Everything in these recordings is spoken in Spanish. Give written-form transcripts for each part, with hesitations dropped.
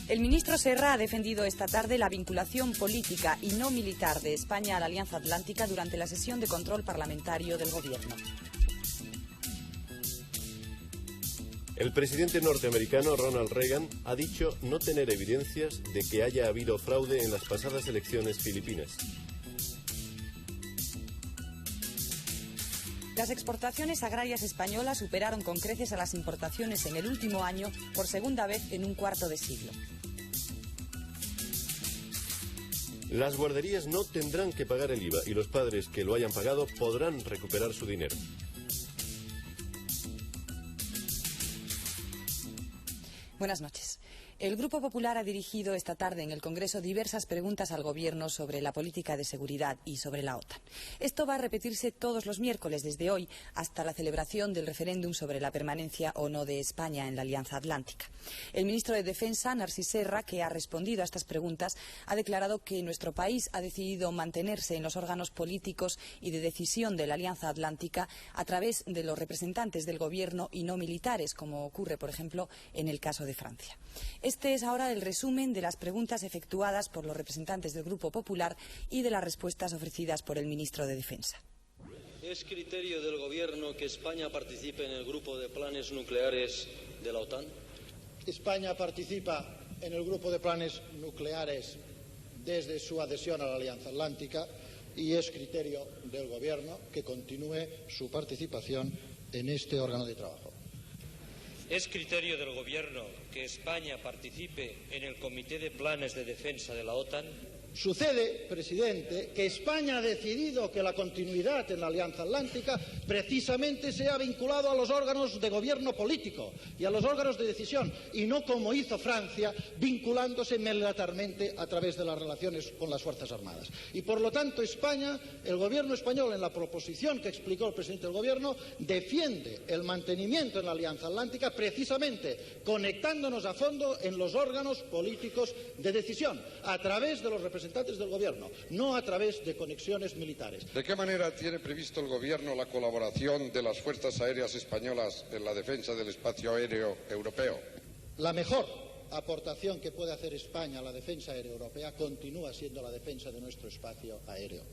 El ministro Serra ha defendido esta tarde la vinculación política y no militar de España a la Alianza Atlántica durante la sesión de control parlamentario del Gobierno. El presidente norteamericano Ronald Reagan ha dicho no tener evidencias de que haya habido fraude en las pasadas elecciones filipinas. Las exportaciones agrarias españolas superaron con creces a las importaciones en el último año por segunda vez en un cuarto de siglo. Las guarderías no tendrán que pagar el IVA y los padres que lo hayan pagado podrán recuperar su dinero. Buenas noches. El Grupo Popular ha dirigido esta tarde en el Congreso diversas preguntas al Gobierno sobre la política de seguridad y sobre la OTAN. Esto va a repetirse todos los miércoles desde hoy hasta la celebración del referéndum sobre la permanencia o no de España en la Alianza Atlántica. El ministro de Defensa, Narcís Serra, que ha respondido a estas preguntas, ha declarado que nuestro país ha decidido mantenerse en los órganos políticos y de decisión de la Alianza Atlántica a través de los representantes del Gobierno y no militares, como ocurre, por ejemplo, en el caso de Francia. Este es ahora el resumen de las preguntas efectuadas por los representantes del Grupo Popular y de las respuestas ofrecidas por el ministro de Defensa. ¿Es criterio del Gobierno que España participe en el grupo de planes nucleares de la OTAN? España participa en el grupo de planes nucleares desde su adhesión a la Alianza Atlántica y es criterio del Gobierno que continúe su participación en este órgano de trabajo. ¿Es criterio del Gobierno que España participe en el Comité de Planes de Defensa de la OTAN? Sucede, presidente, que España ha decidido que la continuidad en la Alianza Atlántica precisamente sea vinculado a los órganos de gobierno político y a los órganos de decisión, y no como hizo Francia, vinculándose militarmente a través de las relaciones con las Fuerzas Armadas. Y por lo tanto España, el Gobierno español, en la proposición que explicó el presidente del Gobierno, defiende el mantenimiento en la Alianza Atlántica precisamente conectándonos a fondo en los órganos políticos de decisión, a través de los representantes del Gobierno, no a través de conexiones militares. ¿De qué manera tiene previsto el Gobierno la colaboración de las Fuerzas Aéreas Españolas en la defensa del espacio aéreo europeo? La mejor aportación que puede hacer España a la defensa aérea europea continúa siendo la defensa de nuestro espacio aéreo.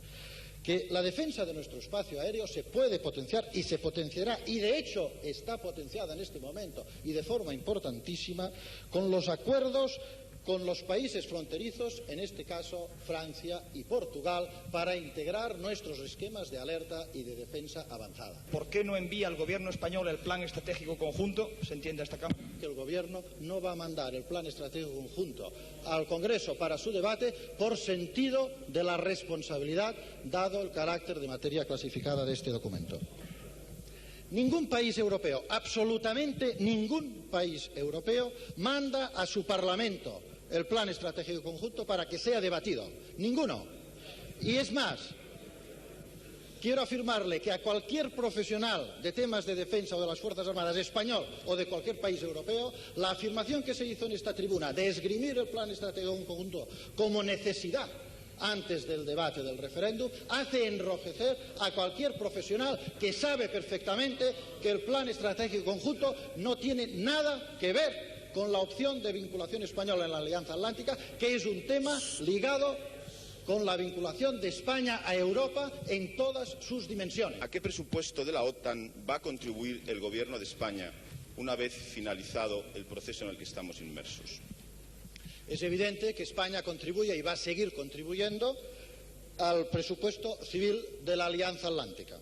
Que la defensa de nuestro espacio aéreo se puede potenciar y se potenciará, y de hecho está potenciada en este momento y de forma importantísima, con los acuerdos con los países fronterizos, en este caso Francia y Portugal, para integrar nuestros esquemas de alerta y de defensa avanzada. ¿Por qué no envía el Gobierno español el Plan Estratégico Conjunto? ¿Se entiende hasta acá? Que el Gobierno no va a mandar el Plan Estratégico Conjunto al Congreso para su debate por sentido de la responsabilidad, dado el carácter de materia clasificada de este documento. Ningún país europeo, absolutamente ningún país europeo, manda a su Parlamento el Plan Estratégico Conjunto para que sea debatido. Ninguno. Y es más, quiero afirmarle que a cualquier profesional de temas de defensa o de las Fuerzas Armadas español o de cualquier país europeo, la afirmación que se hizo en esta tribuna de esgrimir el Plan Estratégico Conjunto como necesidad antes del debate del referéndum, hace enrojecer a cualquier profesional que sabe perfectamente que el Plan Estratégico Conjunto no tiene nada que ver con la opción de vinculación española en la Alianza Atlántica, que es un tema ligado con la vinculación de España a Europa en todas sus dimensiones. ¿A qué presupuesto de la OTAN va a contribuir el Gobierno de España una vez finalizado el proceso en el que estamos inmersos? Es evidente que España contribuye y va a seguir contribuyendo al presupuesto civil de la Alianza Atlántica.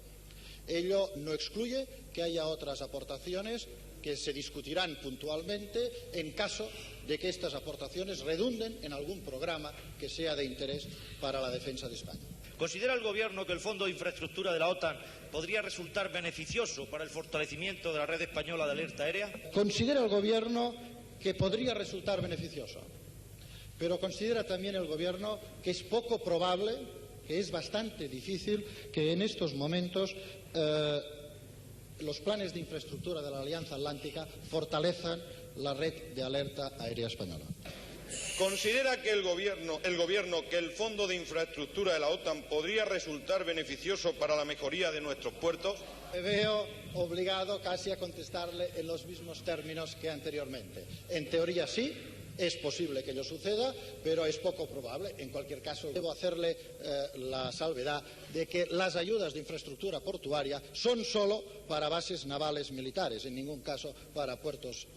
Ello no excluye que haya otras aportaciones que se discutirán puntualmente en caso de que estas aportaciones redunden en algún programa que sea de interés para la defensa de España. ¿Considera el Gobierno que el Fondo de Infraestructura de la OTAN podría resultar beneficioso para el fortalecimiento de la red española de alerta aérea? Considera el Gobierno que podría resultar beneficioso, pero considera también el Gobierno que es poco probable, que es bastante difícil que en estos momentos los planes de infraestructura de la Alianza Atlántica fortalezcan la red de alerta aérea española. ¿Considera que el Gobierno que el Fondo de Infraestructura de la OTAN podría resultar beneficioso para la mejoría de nuestros puertos? Me veo obligado casi a contestarle en los mismos términos que anteriormente. En teoría sí, Es posible que ello suceda, pero es poco probable. En cualquier caso, debo hacerle la salvedad de que las ayudas de infraestructura portuaria son solo para bases navales militares, en ningún caso para puertos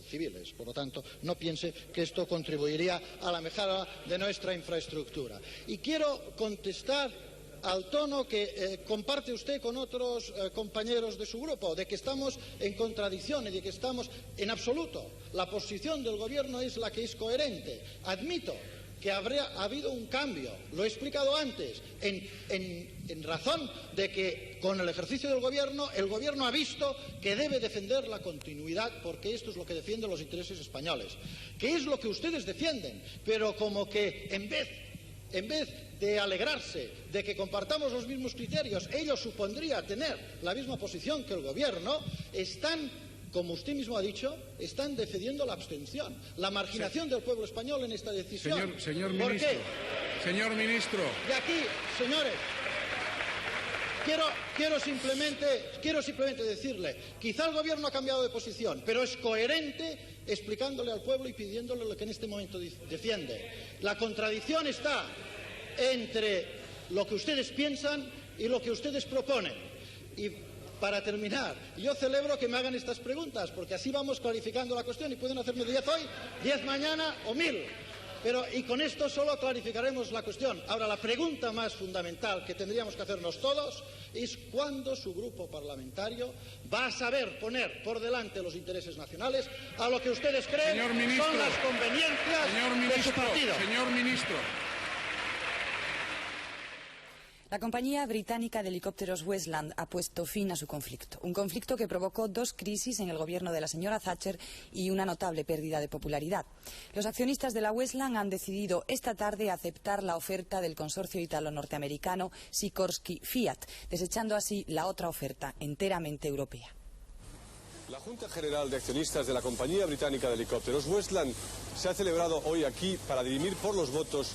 civiles. Por lo tanto, no piense que esto contribuiría a la mejora de nuestra infraestructura. Y quiero contestar al tono que comparte usted con otros compañeros de su grupo, de que estamos en contradicción y de que estamos en absoluto. La posición del Gobierno es la que es coherente. Admito que ha habido un cambio, lo he explicado antes, en razón de que con el ejercicio del Gobierno, el Gobierno ha visto que debe defender la continuidad, porque esto es lo que defienden los intereses españoles, que es lo que ustedes defienden, pero como que en vez de alegrarse de que compartamos los mismos criterios, ello supondría tener la misma posición que el Gobierno, están, como usted mismo ha dicho, están defendiendo la abstención, la marginación del pueblo español en esta decisión. Señor ¿Por ministro, qué? señor ministro. Y aquí, señores, quiero simplemente decirle, quizá el Gobierno ha cambiado de posición, pero es coherente explicándole al pueblo y pidiéndole lo que en este momento defiende. La contradicción está entre lo que ustedes piensan y lo que ustedes proponen. Y para terminar, yo celebro que me hagan estas preguntas, porque así vamos clarificando la cuestión y pueden hacerme 10 hoy, 10 mañana o 1000. Y con esto solo clarificaremos la cuestión. Ahora, la pregunta más fundamental que tendríamos que hacernos todos es cuándo su grupo parlamentario va a saber poner por delante los intereses nacionales a lo que ustedes creen son las conveniencias de su partido. Señor ministro. La compañía británica de helicópteros Westland ha puesto fin a su conflicto. Un conflicto que provocó 2 crisis en el gobierno de la señora Thatcher y una notable pérdida de popularidad. Los accionistas de la Westland han decidido esta tarde aceptar la oferta del consorcio italo-norteamericano Sikorsky Fiat, desechando así la otra oferta, enteramente europea. La Junta General de Accionistas de la compañía británica de helicópteros Westland se ha celebrado hoy aquí para dirimir por los votos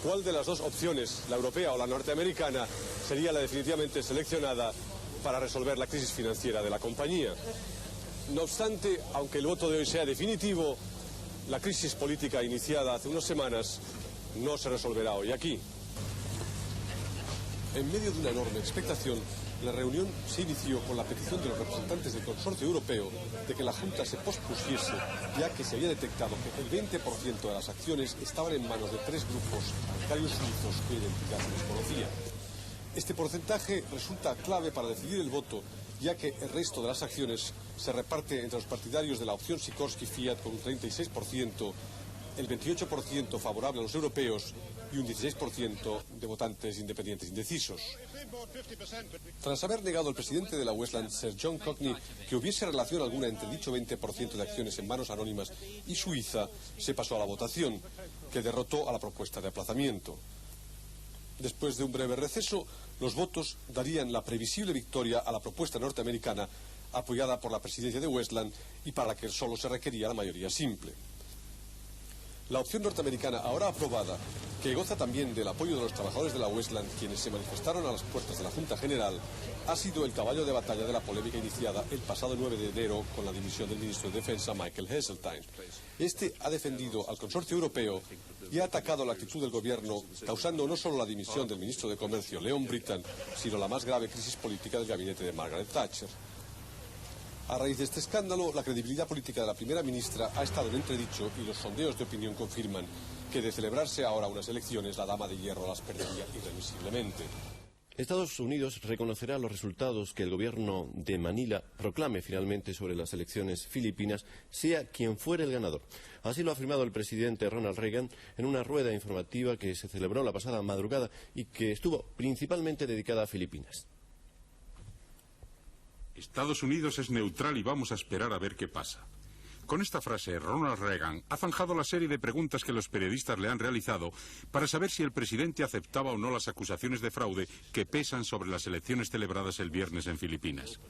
cuál de las 2 opciones, la europea o la norteamericana, sería la definitivamente seleccionada para resolver la crisis financiera de la compañía. No obstante, aunque el voto de hoy sea definitivo, la crisis política iniciada hace unas semanas no se resolverá hoy aquí. En medio de una enorme expectación, la reunión se inició con la petición de los representantes del consorcio europeo de que la Junta se pospusiese, ya que se había detectado que el 20% de las acciones estaban en manos de 3 grupos bancarios suizos cuya identidad se desconocía. Este porcentaje resulta clave para decidir el voto, ya que el resto de las acciones se reparte entre los partidarios de la opción Sikorsky Fiat con un 36%, el 28% favorable a los europeos y un 16% de votantes independientes indecisos. Tras haber negado el presidente de la Westland, Sir John Cockney, que hubiese relación alguna entre dicho 20% de acciones en manos anónimas y Suiza, se pasó a la votación, que derrotó a la propuesta de aplazamiento. Después de un breve receso, los votos darían la previsible victoria a la propuesta norteamericana, apoyada por la presidencia de Westland y para la que solo se requería la mayoría simple. La opción norteamericana, ahora aprobada, que goza también del apoyo de los trabajadores de la Westland, quienes se manifestaron a las puertas de la Junta General, ha sido el caballo de batalla de la polémica iniciada el pasado 9 de enero con la dimisión del ministro de Defensa, Michael Heseltine. Este ha defendido al consorcio europeo y ha atacado la actitud del gobierno, causando no solo la dimisión del ministro de Comercio, Leon Brittan, sino la más grave crisis política del gabinete de Margaret Thatcher. A raíz de este escándalo, la credibilidad política de la primera ministra ha estado en entredicho y los sondeos de opinión confirman que de celebrarse ahora unas elecciones, la dama de hierro las perdería irremisiblemente. Estados Unidos reconocerá los resultados que el gobierno de Manila proclame finalmente sobre las elecciones filipinas, sea quien fuere el ganador. Así lo ha afirmado el presidente Ronald Reagan en una rueda informativa que se celebró la pasada madrugada y que estuvo principalmente dedicada a Filipinas. Estados Unidos es neutral y vamos a esperar a ver qué pasa. Con esta frase, Ronald Reagan ha zanjado la serie de preguntas que los periodistas le han realizado para saber si el presidente aceptaba o no las acusaciones de fraude que pesan sobre las elecciones celebradas el viernes en Filipinas.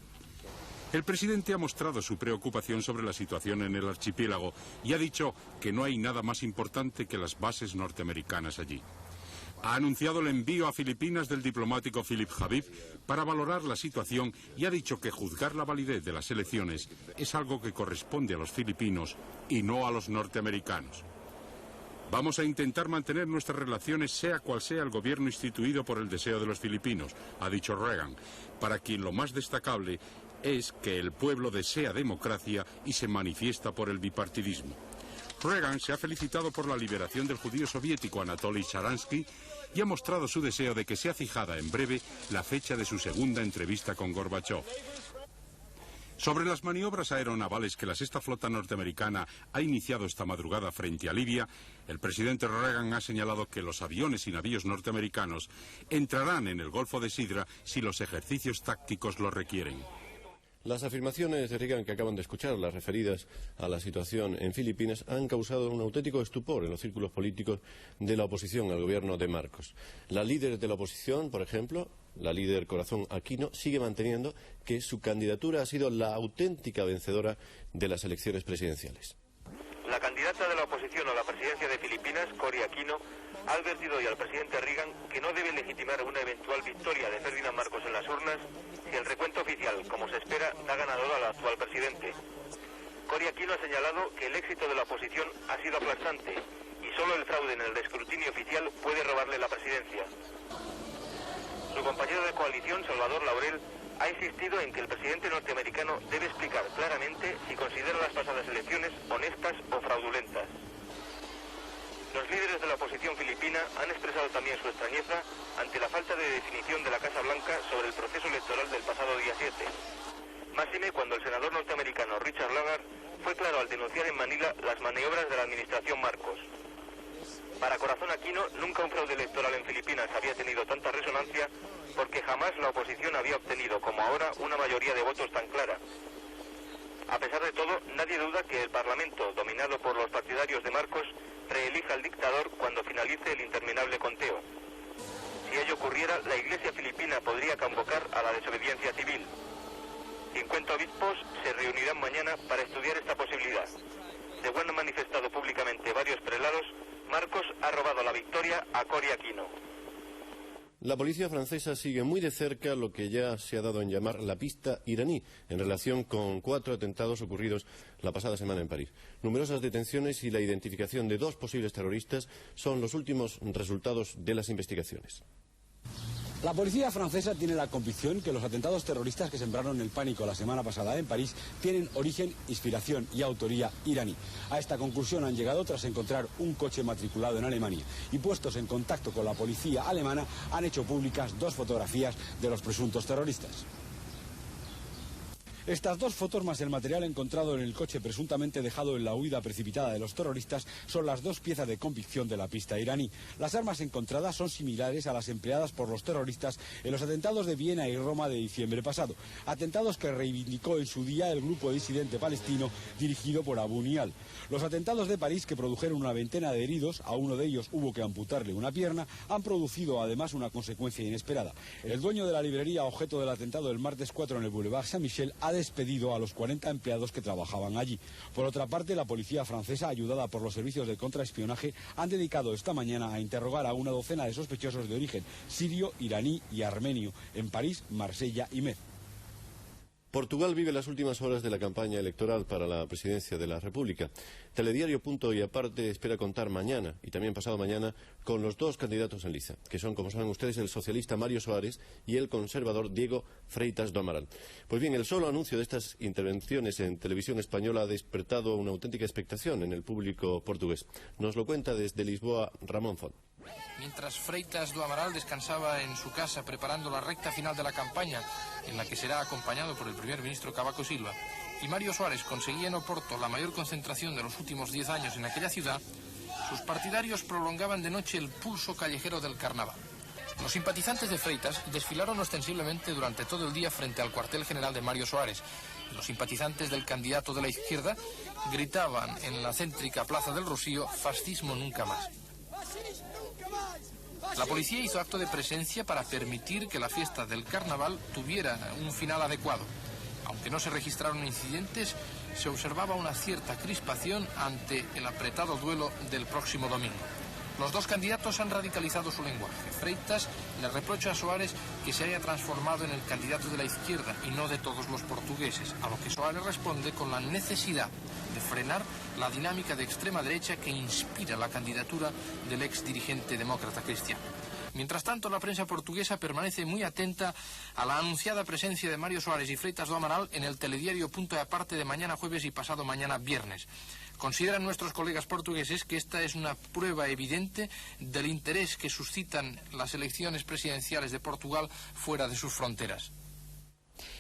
El presidente ha mostrado su preocupación sobre la situación en el archipiélago y ha dicho que no hay nada más importante que las bases norteamericanas allí. ha anunciado el envío a Filipinas del diplomático Philip Habib para valorar la situación y ha dicho que juzgar la validez de las elecciones es algo que corresponde a los filipinos y no a los norteamericanos. Vamos a intentar mantener nuestras relaciones sea cual sea el gobierno instituido por el deseo de los filipinos, ha dicho Reagan, para quien lo más destacable es que el pueblo desea democracia y se manifiesta por el bipartidismo. Reagan se ha felicitado por la liberación del judío soviético Anatoly Sharansky y ha mostrado su deseo de que sea fijada en breve la fecha de su segunda entrevista con Gorbachov. Sobre las maniobras aeronavales que la sexta flota norteamericana ha iniciado esta madrugada frente a Libia, el presidente Reagan ha señalado que los aviones y navíos norteamericanos entrarán en el Golfo de Sidra si los ejercicios tácticos lo requieren. Las afirmaciones de Reagan que acaban de escuchar, las referidas a la situación en Filipinas, han causado un auténtico estupor en los círculos políticos de la oposición al gobierno de Marcos. La líder de la oposición, por ejemplo, la líder Corazón Aquino, sigue manteniendo que su candidatura ha sido la auténtica vencedora de las elecciones presidenciales. La candidata de la oposición a la presidencia de Filipinas, Cory Aquino, ha advertido hoy al presidente Reagan que no debe legitimar una eventual victoria de Ferdinand Marcos en las urnas si el recuento oficial, como se espera, da ganador al actual presidente. Cory Aquino ha señalado que el éxito de la oposición ha sido aplastante y solo el fraude en el escrutinio oficial puede robarle la presidencia. Su compañero de coalición, Salvador Laurel, ha insistido en que el presidente norteamericano debe explicar claramente si considera las pasadas elecciones honestas o fraudulentas. Los líderes de la oposición filipina han expresado también su extrañeza ante la falta de definición de la Casa Blanca sobre el proceso electoral del pasado día 7. Máxime cuando el senador norteamericano Richard Lugar fue claro al denunciar en Manila las maniobras de la administración Marcos. Para Corazón Aquino, nunca un fraude electoral en Filipinas había tenido tanta resonancia porque jamás la oposición había obtenido, como ahora, una mayoría de votos tan clara. A pesar de todo, nadie duda que el Parlamento, dominado por los partidarios de Marcos, reelija al dictador cuando finalice el interminable conteo. Si ello ocurriera, la Iglesia filipina podría convocar a la desobediencia civil. 50 obispos se reunirán mañana para estudiar esta posibilidad. Según han manifestado públicamente varios prelados, Marcos ha robado la victoria a Cory Aquino. La policía francesa sigue muy de cerca lo que ya se ha dado en llamar la pista iraní, en relación con 4 atentados ocurridos la pasada semana en París. Numerosas detenciones y la identificación de 2 posibles terroristas son los últimos resultados de las investigaciones. La policía francesa tiene la convicción que los atentados terroristas que sembraron el pánico la semana pasada en París tienen origen, inspiración y autoría iraní. A esta conclusión han llegado tras encontrar un coche matriculado en Alemania y, puestos en contacto con la policía alemana, han hecho públicas 2 fotografías de los presuntos terroristas. Estas 2 fotos más el material encontrado en el coche presuntamente dejado en la huida precipitada de los terroristas son las 2 piezas de convicción de la pista iraní. Las armas encontradas son similares a las empleadas por los terroristas en los atentados de Viena y Roma de diciembre pasado. Atentados que reivindicó en su día el grupo disidente palestino dirigido por Abu Nial. Los atentados de París, que produjeron una veintena de heridos, a uno de ellos hubo que amputarle una pierna, han producido además una consecuencia inesperada. El dueño de la librería objeto del atentado del martes 4 en el Boulevard Saint-Michel ha despedido a los 40 empleados que trabajaban allí. Por otra parte, la policía francesa, ayudada por los servicios de contraespionaje, han dedicado esta mañana a interrogar a una docena de sospechosos de origen sirio, iraní y armenio en París, Marsella y Metz. Portugal vive las últimas horas de la campaña electoral para la presidencia de la República. Telediario Punto y Aparte espera contar mañana y también pasado mañana con los 2 candidatos en liza, que son, como saben ustedes, el socialista Mário Soares y el conservador Diego Freitas do Amaral. Pues bien, el solo anuncio de estas intervenciones en televisión española ha despertado una auténtica expectación en el público portugués. Nos lo cuenta desde Lisboa Ramón Font. Mientras Freitas do Amaral descansaba en su casa preparando la recta final de la campaña, en la que será acompañado por el primer ministro Cavaco Silva, y Mário Soares conseguía en Oporto la mayor concentración de los últimos 10 años en aquella ciudad, sus partidarios prolongaban de noche el pulso callejero del carnaval. Los simpatizantes de Freitas desfilaron ostensiblemente durante todo el día frente al cuartel general de Mário Soares. Los simpatizantes del candidato de la izquierda gritaban en la céntrica Plaza del Rocío: fascismo nunca más. La policía hizo acto de presencia para permitir que la fiesta del carnaval tuviera un final adecuado. Aunque no se registraron incidentes, se observaba una cierta crispación ante el apretado duelo del próximo domingo. Los dos candidatos han radicalizado su lenguaje. Freitas le reprocha a Soares que se haya transformado en el candidato de la izquierda y no de todos los portugueses, a lo que Soares responde con la necesidad de frenar la dinámica de extrema derecha que inspira la candidatura del ex dirigente demócrata cristiano. Mientras tanto, la prensa portuguesa permanece muy atenta a la anunciada presencia de Mário Soares y Freitas do Amaral en el telediario Punto e Aparte de mañana jueves y pasado mañana viernes. Consideran nuestros colegas portugueses que esta es una prueba evidente del interés que suscitan las elecciones presidenciales de Portugal fuera de sus fronteras.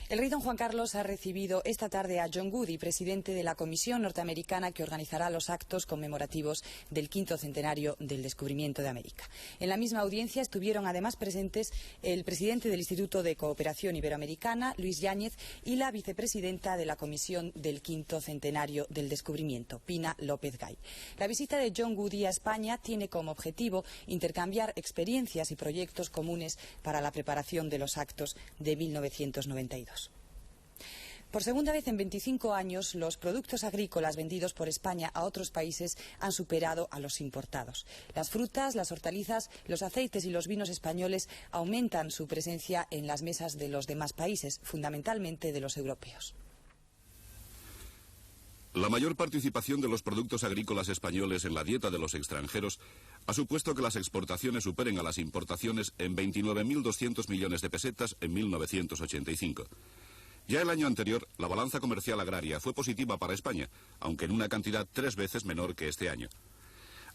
El rey don Juan Carlos ha recibido esta tarde a John Goody, presidente de la comisión norteamericana que organizará los actos conmemorativos del 5º centenario del descubrimiento de América. En la misma audiencia estuvieron además presentes el presidente del Instituto de Cooperación Iberoamericana, Luis Yáñez, y la vicepresidenta de la comisión del 5º centenario del descubrimiento, Pina López Gay. La visita de John Goody a España tiene como objetivo intercambiar experiencias y proyectos comunes para la preparación de los actos de 1992. Por segunda vez en 25 años, los productos agrícolas vendidos por España a otros países han superado a los importados. Las frutas, las hortalizas, los aceites y los vinos españoles aumentan su presencia en las mesas de los demás países, fundamentalmente de los europeos. La mayor participación de los productos agrícolas españoles en la dieta de los extranjeros ha supuesto que las exportaciones superen a las importaciones en 29.200 millones de pesetas en 1985. Ya el año anterior, la balanza comercial agraria fue positiva para España, aunque en una cantidad 3 veces menor que este año.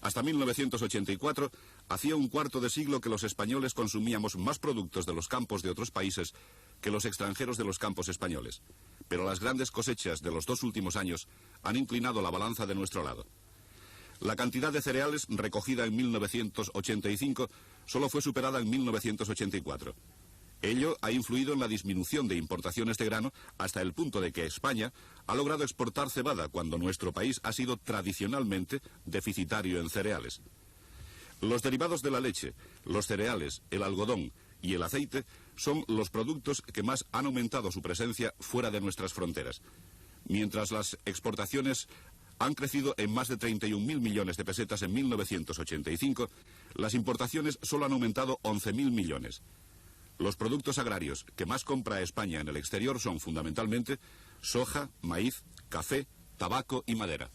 Hasta 1984, hacía un cuarto de siglo que los españoles consumíamos más productos de los campos de otros países que los extranjeros de los campos españoles. Pero las grandes cosechas de los 2 últimos años han inclinado la balanza de nuestro lado. La cantidad de cereales recogida en 1985 solo fue superada en 1984. Ello ha influido en la disminución de importaciones de grano hasta el punto de que España ha logrado exportar cebada cuando nuestro país ha sido tradicionalmente deficitario en cereales. Los derivados de la leche, los cereales, el algodón y el aceite son los productos que más han aumentado su presencia fuera de nuestras fronteras. Mientras las exportaciones han crecido en más de 31.000 millones de pesetas en 1985, las importaciones solo han aumentado 11.000 millones. Los productos agrarios que más compra España en el exterior son fundamentalmente soja, maíz, café, tabaco y madera.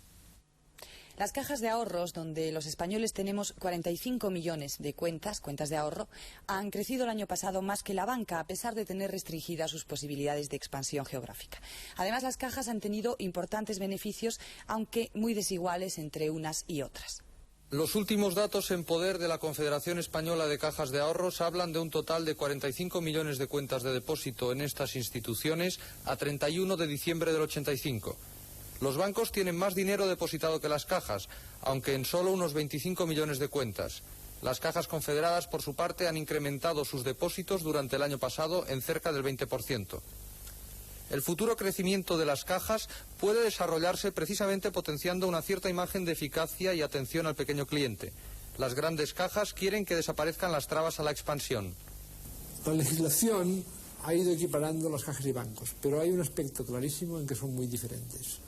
Las cajas de ahorros, donde los españoles tenemos 45 millones de cuentas de ahorro, han crecido el año pasado más que la banca, a pesar de tener restringidas sus posibilidades de expansión geográfica. Además, las cajas han tenido importantes beneficios, aunque muy desiguales entre unas y otras. Los últimos datos en poder de la Confederación Española de Cajas de Ahorros hablan de un total de 45 millones de cuentas de depósito en estas instituciones a 31 de diciembre del 85. Los bancos tienen más dinero depositado que las cajas, aunque en solo unos 25 millones de cuentas. Las cajas confederadas, por su parte, han incrementado sus depósitos durante el año pasado en cerca del 20%. El futuro crecimiento de las cajas puede desarrollarse precisamente potenciando una cierta imagen de eficacia y atención al pequeño cliente. Las grandes cajas quieren que desaparezcan las trabas a la expansión. La legislación ha ido equiparando las cajas y bancos, pero hay un aspecto clarísimo en que son muy diferentes,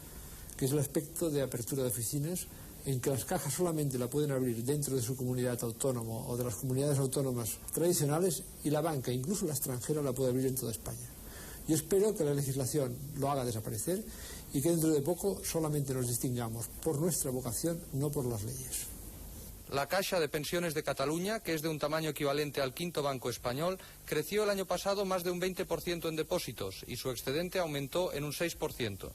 que es el aspecto de apertura de oficinas, en que las cajas solamente la pueden abrir dentro de su comunidad autónoma o de las comunidades autónomas tradicionales, y la banca, incluso la extranjera, la puede abrir en toda España. Yo espero que la legislación lo haga desaparecer y que dentro de poco solamente nos distingamos por nuestra vocación, no por las leyes. La Caixa de Pensiones de Cataluña, que es de un tamaño equivalente al quinto banco español, creció el año pasado más de un 20% en depósitos y su excedente aumentó en un 6%.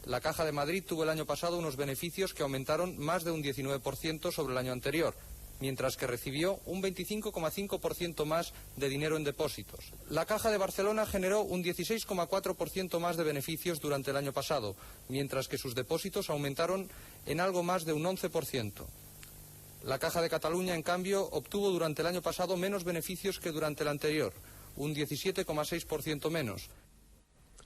La Caja de Madrid tuvo el año pasado unos beneficios que aumentaron más de un 19% sobre el año anterior, mientras que recibió un 25,5% más de dinero en depósitos. La Caja de Barcelona generó un 16,4% más de beneficios durante el año pasado, mientras que sus depósitos aumentaron en algo más de un 11%. La Caja de Cataluña, en cambio, obtuvo durante el año pasado menos beneficios que durante el anterior, un 17,6% menos.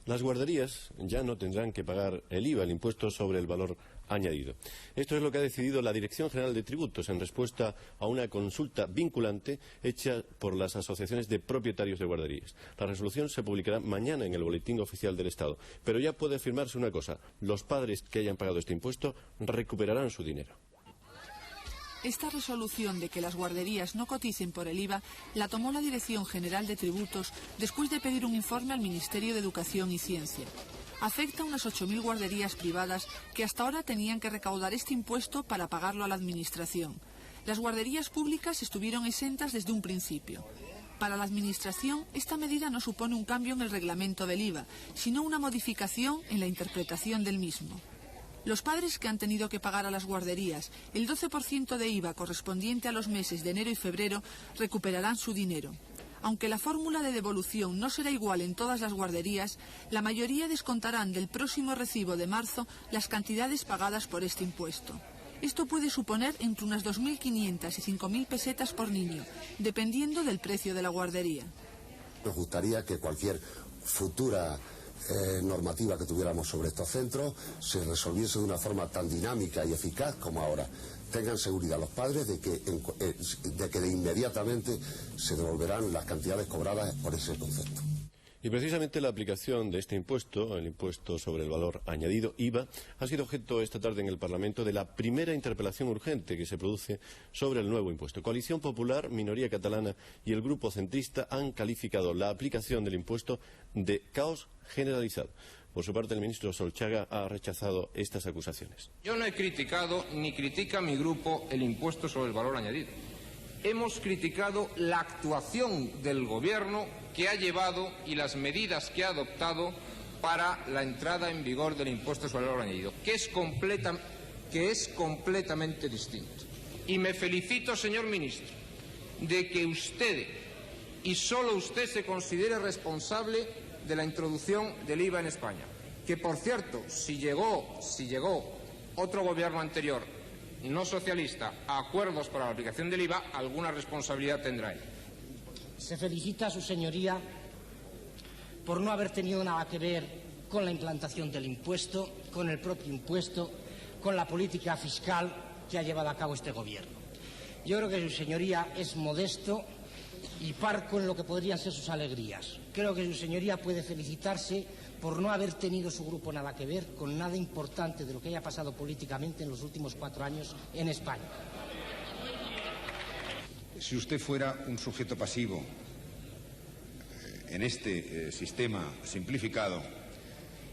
Las guarderías ya no tendrán que pagar el IVA, el impuesto sobre el valor añadido. Esto es lo que ha decidido la Dirección General de Tributos en respuesta a una consulta vinculante hecha por las asociaciones de propietarios de guarderías. La resolución se publicará mañana en el Boletín Oficial del Estado, pero ya puede afirmarse una cosa: los padres que hayan pagado este impuesto recuperarán su dinero. Esta resolución de que las guarderías no coticen por el IVA la tomó la Dirección General de Tributos después de pedir un informe al Ministerio de Educación y Ciencia. Afecta a unas 8.000 guarderías privadas que hasta ahora tenían que recaudar este impuesto para pagarlo a la Administración. Las guarderías públicas estuvieron exentas desde un principio. Para la Administración, esta medida no supone un cambio en el reglamento del IVA, sino una modificación en la interpretación del mismo. Los padres que han tenido que pagar a las guarderías el 12% de IVA correspondiente a los meses de enero y febrero recuperarán su dinero. Aunque la fórmula de devolución no será igual en todas las guarderías, la mayoría descontarán del próximo recibo de marzo las cantidades pagadas por este impuesto. Esto puede suponer entre unas 2.500 y 5.000 pesetas por niño, dependiendo del precio de la guardería. Nos gustaría que cualquier futura normativa que tuviéramos sobre estos centros se resolviese de una forma tan dinámica y eficaz como ahora. Tengan seguridad los padres de que de inmediatamente se devolverán las cantidades cobradas por ese concepto. Y precisamente la aplicación de este impuesto, el impuesto sobre el valor añadido, IVA, ha sido objeto esta tarde en el Parlamento de la primera interpelación urgente que se produce sobre el nuevo impuesto. Coalición Popular, minoría catalana y el grupo centrista han calificado la aplicación del impuesto de caos generalizado. Por su parte, el ministro Solchaga ha rechazado estas acusaciones. Yo no he criticado, ni critica mi grupo, el impuesto sobre el valor añadido. Hemos criticado la actuación del Gobierno que ha llevado y las medidas que ha adoptado para la entrada en vigor del impuesto sobre el valor añadido, que es completamente distinto. Y me felicito, señor ministro, de que usted y solo usted se considere responsable de la introducción del IVA en España. Que, por cierto, si llegó otro Gobierno anterior no socialista a acuerdos para la aplicación del IVA, alguna responsabilidad tendrá él. Se felicita a su señoría por no haber tenido nada que ver con la implantación del impuesto, con el propio impuesto, con la política fiscal que ha llevado a cabo este Gobierno. Yo creo que su señoría es modesto y parco en lo que podrían ser sus alegrías. Creo que su señoría puede felicitarse por no haber tenido su grupo nada que ver con nada importante de lo que haya pasado políticamente en los últimos 4 años en España. Si usted fuera un sujeto pasivo en este sistema simplificado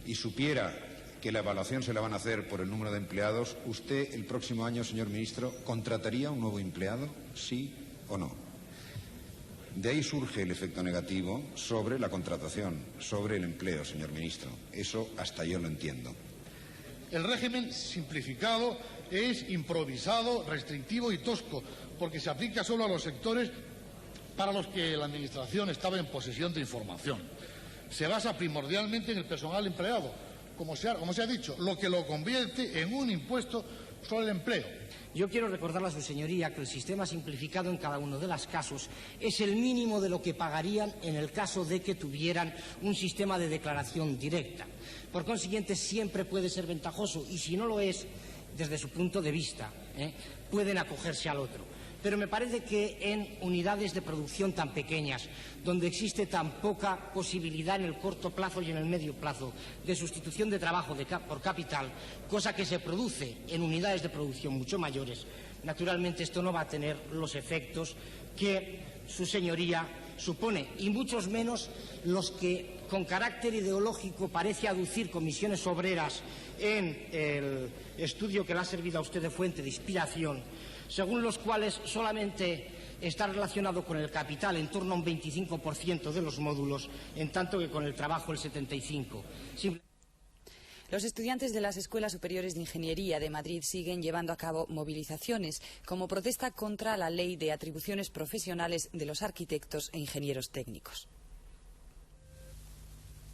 y supiera que la evaluación se la van a hacer por el número de empleados, ¿usted el próximo año, señor ministro, contrataría un nuevo empleado? ¿Sí o no? De ahí surge el efecto negativo sobre la contratación, sobre el empleo, señor ministro. Eso hasta yo lo entiendo. El régimen simplificado es improvisado, restrictivo y tosco, porque se aplica solo a los sectores para los que la Administración estaba en posesión de información. Se basa primordialmente en el personal empleado, como se ha dicho, lo que lo convierte en un impuesto sobre el empleo. Yo quiero recordarle a su señoría que el sistema simplificado en cada uno de los casos es el mínimo de lo que pagarían en el caso de que tuvieran un sistema de declaración directa. Por consiguiente, siempre puede ser ventajoso y si no lo es, desde su punto de vista, pueden acogerse al otro. Pero me parece que en unidades de producción tan pequeñas, donde existe tan poca posibilidad en el corto plazo y en el medio plazo de sustitución de trabajo por capital, cosa que se produce en unidades de producción mucho mayores, naturalmente esto no va a tener los efectos que su señoría supone, y muchos menos los que con carácter ideológico parece aducir Comisiones Obreras en el estudio que le ha servido a usted de fuente de inspiración, según los cuales solamente está relacionado con el capital en torno a un 25% de los módulos, en tanto que con el trabajo el 75%. Los estudiantes de las Escuelas Superiores de Ingeniería de Madrid siguen llevando a cabo movilizaciones como protesta contra la Ley de Atribuciones Profesionales de los Arquitectos e Ingenieros Técnicos.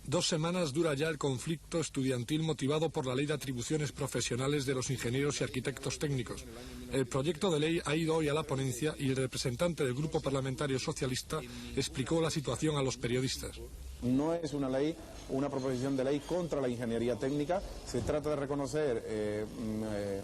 2 semanas dura ya el conflicto estudiantil motivado por la Ley de Atribuciones Profesionales de los Ingenieros y Arquitectos Técnicos. El proyecto de ley ha ido hoy a la ponencia y el representante del Grupo Parlamentario Socialista explicó la situación a los periodistas. No es una proposición de ley contra la ingeniería técnica. Se trata de reconocer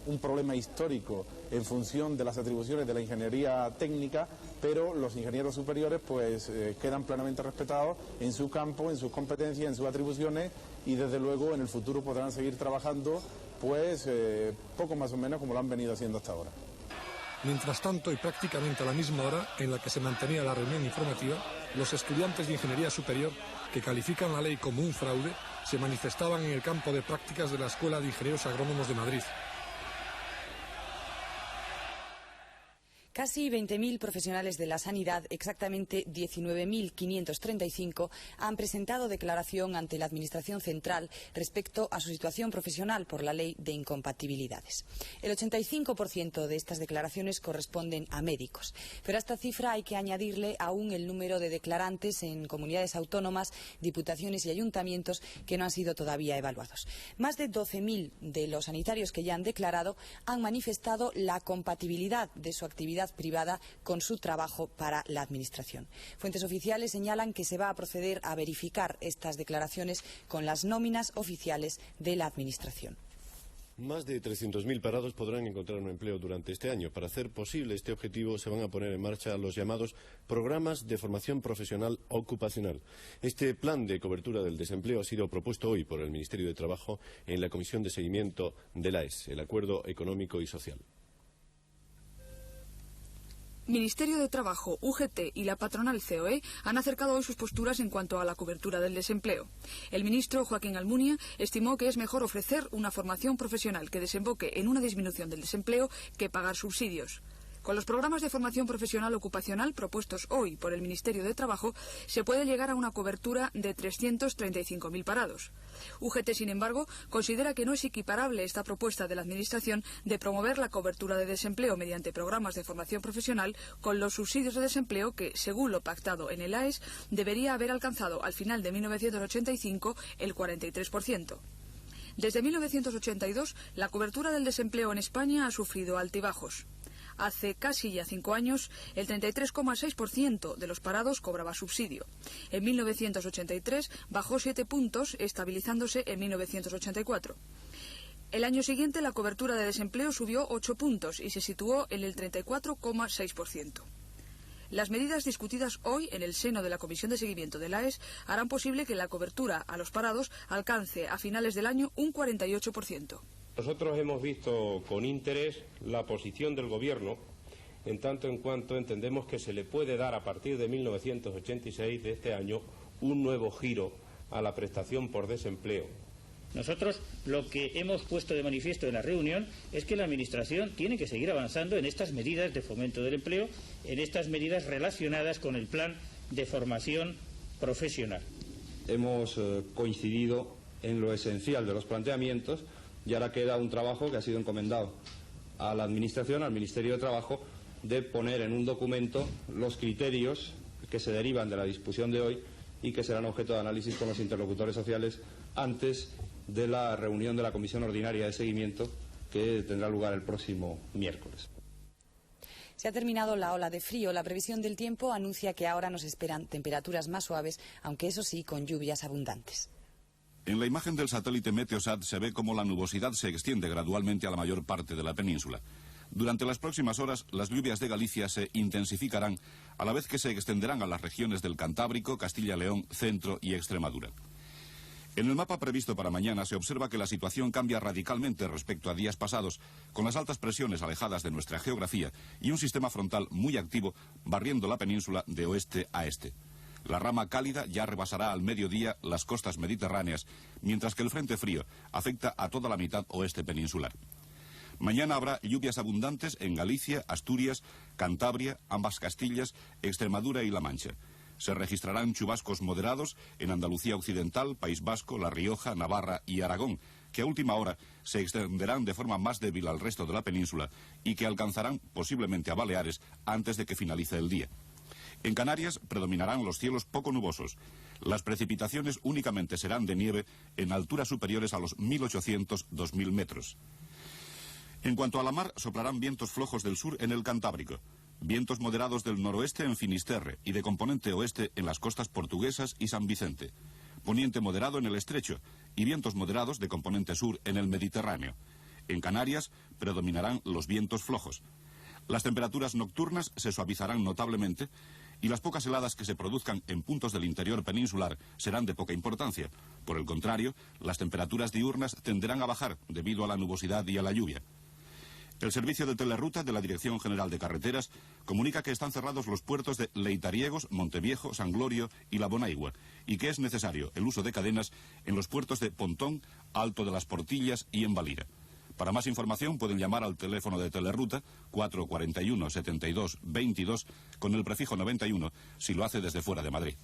un problema histórico en función de las atribuciones de la ingeniería técnica, pero los ingenieros superiores pues quedan plenamente respetados en su campo, en sus competencias, en sus atribuciones y desde luego en el futuro podrán seguir trabajando pues poco más o menos como lo han venido haciendo hasta ahora. Mientras tanto, y prácticamente a la misma hora en la que se mantenía la reunión informativa, los estudiantes de Ingeniería Superior, que califican la ley como un fraude, se manifestaban en el campo de prácticas de la Escuela de Ingenieros Agrónomos de Madrid. Casi 20.000 profesionales de la sanidad, exactamente 19.535, han presentado declaración ante la Administración Central respecto a su situación profesional por la Ley de Incompatibilidades. El 85% de estas declaraciones corresponden a médicos, pero a esta cifra hay que añadirle aún el número de declarantes en comunidades autónomas, diputaciones y ayuntamientos que no han sido todavía evaluados. Más de 12.000 de los sanitarios que ya han declarado han manifestado la compatibilidad de su actividad privada con su trabajo para la Administración. Fuentes oficiales señalan que se va a proceder a verificar estas declaraciones con las nóminas oficiales de la Administración. Más de 300.000 parados podrán encontrar un empleo durante este año. Para hacer posible este objetivo se van a poner en marcha los llamados programas de formación profesional ocupacional. Este plan de cobertura del desempleo ha sido propuesto hoy por el Ministerio de Trabajo en la Comisión de Seguimiento del AES, el Acuerdo Económico y Social. Ministerio de Trabajo, UGT y la patronal COE han acercado hoy sus posturas en cuanto a la cobertura del desempleo. El ministro Joaquín Almunia estimó que es mejor ofrecer una formación profesional que desemboque en una disminución del desempleo que pagar subsidios. Con los programas de formación profesional ocupacional propuestos hoy por el Ministerio de Trabajo, se puede llegar a una cobertura de 335.000 parados. UGT, sin embargo, considera que no es equiparable esta propuesta de la Administración de promover la cobertura de desempleo mediante programas de formación profesional con los subsidios de desempleo que, según lo pactado en el AES, debería haber alcanzado al final de 1985 el 43%. Desde 1982, la cobertura del desempleo en España ha sufrido altibajos. Hace casi ya 5 años, el 33,6% de los parados cobraba subsidio. En 1983 bajó 7 puntos, estabilizándose en 1984. El año siguiente la cobertura de desempleo subió 8 puntos y se situó en el 34,6%. Las medidas discutidas hoy en el seno de la Comisión de Seguimiento del AES harán posible que la cobertura a los parados alcance a finales del año un 48%. Nosotros hemos visto con interés la posición del Gobierno, en tanto en cuanto entendemos que se le puede dar a partir de 1986 de este año un nuevo giro a la prestación por desempleo. Nosotros lo que hemos puesto de manifiesto en la reunión es que la Administración tiene que seguir avanzando en estas medidas de fomento del empleo, en estas medidas relacionadas con el plan de formación profesional. Hemos coincidido en lo esencial de los planteamientos y ahora queda un trabajo que ha sido encomendado a la Administración, al Ministerio de Trabajo, de poner en un documento los criterios que se derivan de la discusión de hoy y que serán objeto de análisis con los interlocutores sociales antes de la reunión de la Comisión Ordinaria de Seguimiento que tendrá lugar el próximo miércoles. Se ha terminado la ola de frío. La previsión del tiempo anuncia que ahora nos esperan temperaturas más suaves, aunque eso sí, con lluvias abundantes. En la imagen del satélite Meteosat se ve cómo la nubosidad se extiende gradualmente a la mayor parte de la península. Durante las próximas horas, las lluvias de Galicia se intensificarán, a la vez que se extenderán a las regiones del Cantábrico, Castilla-León, Centro y Extremadura. En el mapa previsto para mañana se observa que la situación cambia radicalmente respecto a días pasados, con las altas presiones alejadas de nuestra geografía y un sistema frontal muy activo barriendo la península de oeste a este. La rama cálida ya rebasará al mediodía las costas mediterráneas, mientras que el frente frío afecta a toda la mitad oeste peninsular. Mañana habrá lluvias abundantes en Galicia, Asturias, Cantabria, ambas Castillas, Extremadura y La Mancha. Se registrarán chubascos moderados en Andalucía Occidental, País Vasco, La Rioja, Navarra y Aragón, que a última hora se extenderán de forma más débil al resto de la península y que alcanzarán posiblemente a Baleares antes de que finalice el día. En Canarias predominarán los cielos poco nubosos. Las precipitaciones únicamente serán de nieve en alturas superiores a los 1.800-2.000 metros. En cuanto a la mar, soplarán vientos flojos del sur en el Cantábrico, vientos moderados del noroeste en Finisterre y de componente oeste en las costas portuguesas y San Vicente, poniente moderado en el Estrecho y vientos moderados de componente sur en el Mediterráneo. En Canarias predominarán los vientos flojos. Las temperaturas nocturnas se suavizarán notablemente y las pocas heladas que se produzcan en puntos del interior peninsular serán de poca importancia. Por el contrario, las temperaturas diurnas tenderán a bajar debido a la nubosidad y a la lluvia. El servicio de Telerruta de la Dirección General de Carreteras comunica que están cerrados los puertos de Leitariegos, Monteviejo, San Glorio y La Bonaigua y que es necesario el uso de cadenas en los puertos de Pontón, Alto de las Portillas y en Valira. Para más información pueden llamar al teléfono de Telerruta 441 72 22 con el prefijo 91 si lo hace desde fuera de Madrid.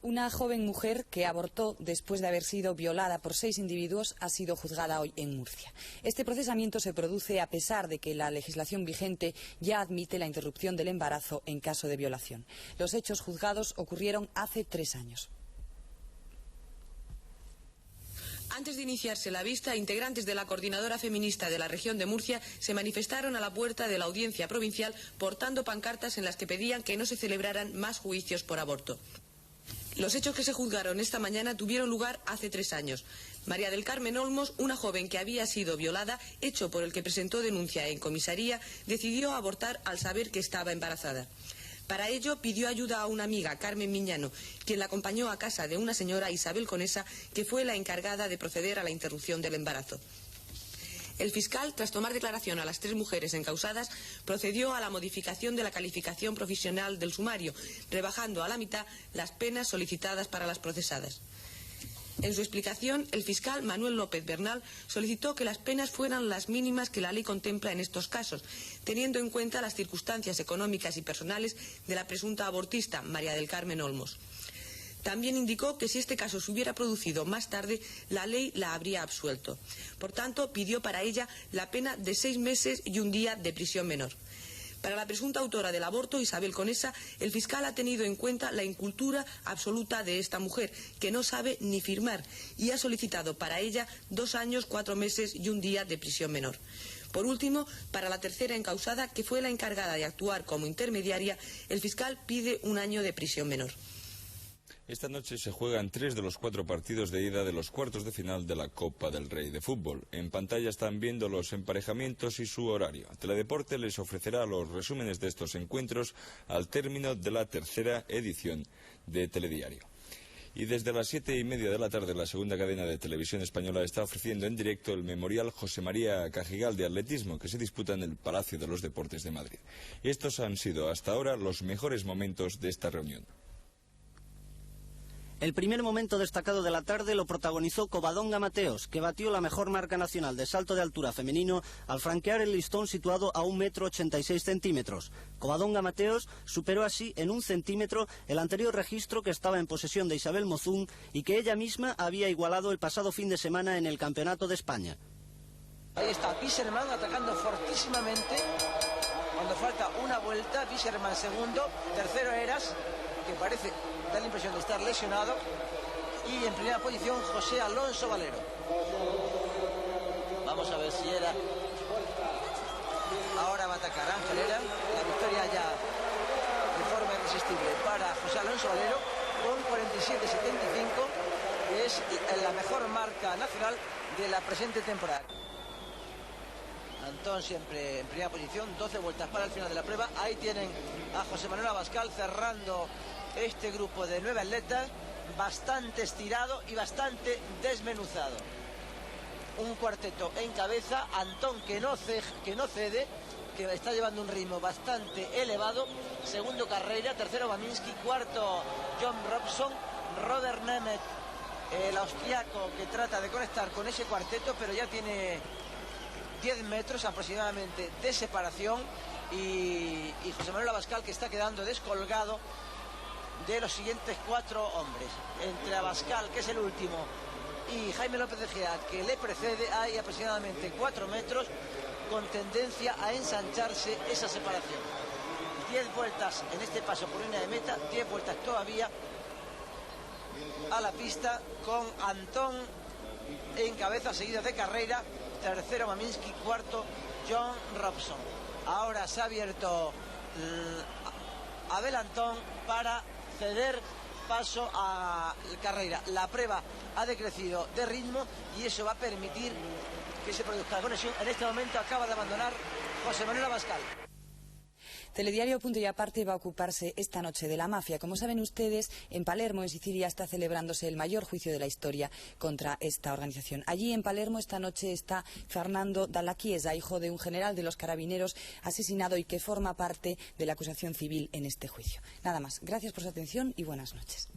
Una joven mujer que abortó después de haber sido violada por 6 individuos ha sido juzgada hoy en Murcia. Este procesamiento se produce a pesar de que la legislación vigente ya admite la interrupción del embarazo en caso de violación. Los hechos juzgados ocurrieron hace 3 años. Antes de iniciarse la vista, integrantes de la Coordinadora Feminista de la región de Murcia se manifestaron a la puerta de la Audiencia Provincial portando pancartas en las que pedían que no se celebraran más juicios por aborto. Los hechos que se juzgaron esta mañana tuvieron lugar hace 3 años. María del Carmen Olmos, una joven que había sido violada, hecho por el que presentó denuncia en comisaría, decidió abortar al saber que estaba embarazada. Para ello pidió ayuda a una amiga, Carmen Miñano, quien la acompañó a casa de una señora, Isabel Conesa, que fue la encargada de proceder a la interrupción del embarazo. El fiscal, tras tomar declaración a las 3 mujeres encausadas, procedió a la modificación de la calificación provisional del sumario, rebajando a la mitad las penas solicitadas para las procesadas. En su explicación, el fiscal Manuel López Bernal solicitó que las penas fueran las mínimas que la ley contempla en estos casos, teniendo en cuenta las circunstancias económicas y personales de la presunta abortista, María del Carmen Olmos. También indicó que si este caso se hubiera producido más tarde, la ley la habría absuelto. Por tanto, pidió para ella la pena de 6 meses y 1 día de prisión menor. Para la presunta autora del aborto, Isabel Conesa, el fiscal ha tenido en cuenta la incultura absoluta de esta mujer, que no sabe ni firmar, y ha solicitado para ella 2 años, 4 meses y 1 día de prisión menor. Por último, para la tercera encausada, que fue la encargada de actuar como intermediaria, el fiscal pide 1 año de prisión menor. Esta noche se juegan 3 de los 4 partidos de ida de los cuartos de final de la Copa del Rey de Fútbol. En pantalla están viendo los emparejamientos y su horario. Teledeporte les ofrecerá los resúmenes de estos encuentros al término de la tercera edición de Telediario. Y desde las 7:30 de la tarde la segunda cadena de televisión española está ofreciendo en directo el memorial José María Cajigal de atletismo que se disputa en el Palacio de los Deportes de Madrid. Estos han sido hasta ahora los mejores momentos de esta reunión. El primer momento destacado de la tarde lo protagonizó Covadonga Mateos, que batió la mejor marca nacional de salto de altura femenino al franquear el listón situado a 1,86 m. Covadonga Mateos superó así en 1 centímetro el anterior registro que estaba en posesión de Isabel Mozún y que ella misma había igualado el pasado fin de semana en el Campeonato de España. Ahí está Bisserman atacando fortísimamente. Cuando falta una vuelta, Bisserman segundo, tercero Eras, que parece... da la impresión de estar lesionado, y en primera posición José Alonso Valero. Vamos a ver si era. Ahora va a atacar Ángel Era. La victoria ya de forma irresistible para José Alonso Valero con 47,75, que es la mejor marca nacional de la presente temporada. Antón siempre en primera posición, 12 vueltas para el final de la prueba. Ahí tienen a José Manuel Abascal cerrando este grupo de 9 atletas, bastante estirado y bastante desmenuzado. Un cuarteto en cabeza, Antón que no cede, que está llevando un ritmo bastante elevado. Segundo Carreira, tercero Baminski, cuarto John Robson, Robert Nemeth, el austriaco, que trata de conectar con ese cuarteto, pero ya tiene 10 metros aproximadamente de separación, y José Manuel Abascal, que está quedando descolgado de los siguientes 4 hombres. Entre Abascal, que es el último, y Jaime López de Gea, que le precede, hay aproximadamente 4 metros, con tendencia a ensancharse esa separación. 10 vueltas en este paso por línea de meta, 10 vueltas todavía a la pista, con Antón en cabeza, seguido de Carreira, tercero Maminski, cuarto John Robson. Ahora se ha abierto Abel Antón para ceder paso a Carreira. La prueba ha decrecido de ritmo y eso va a permitir que se produzca la conexión. En este momento acaba de abandonar José Manuel Abascal. Telediario Punto y Aparte va a ocuparse esta noche de la mafia. Como saben ustedes, en Palermo, en Sicilia, está celebrándose el mayor juicio de la historia contra esta organización. Allí, en Palermo, esta noche está Fernando Dalla Chiesa, hijo de un general de los Carabineros asesinado y que forma parte de la acusación civil en este juicio. Nada más. Gracias por su atención y buenas noches.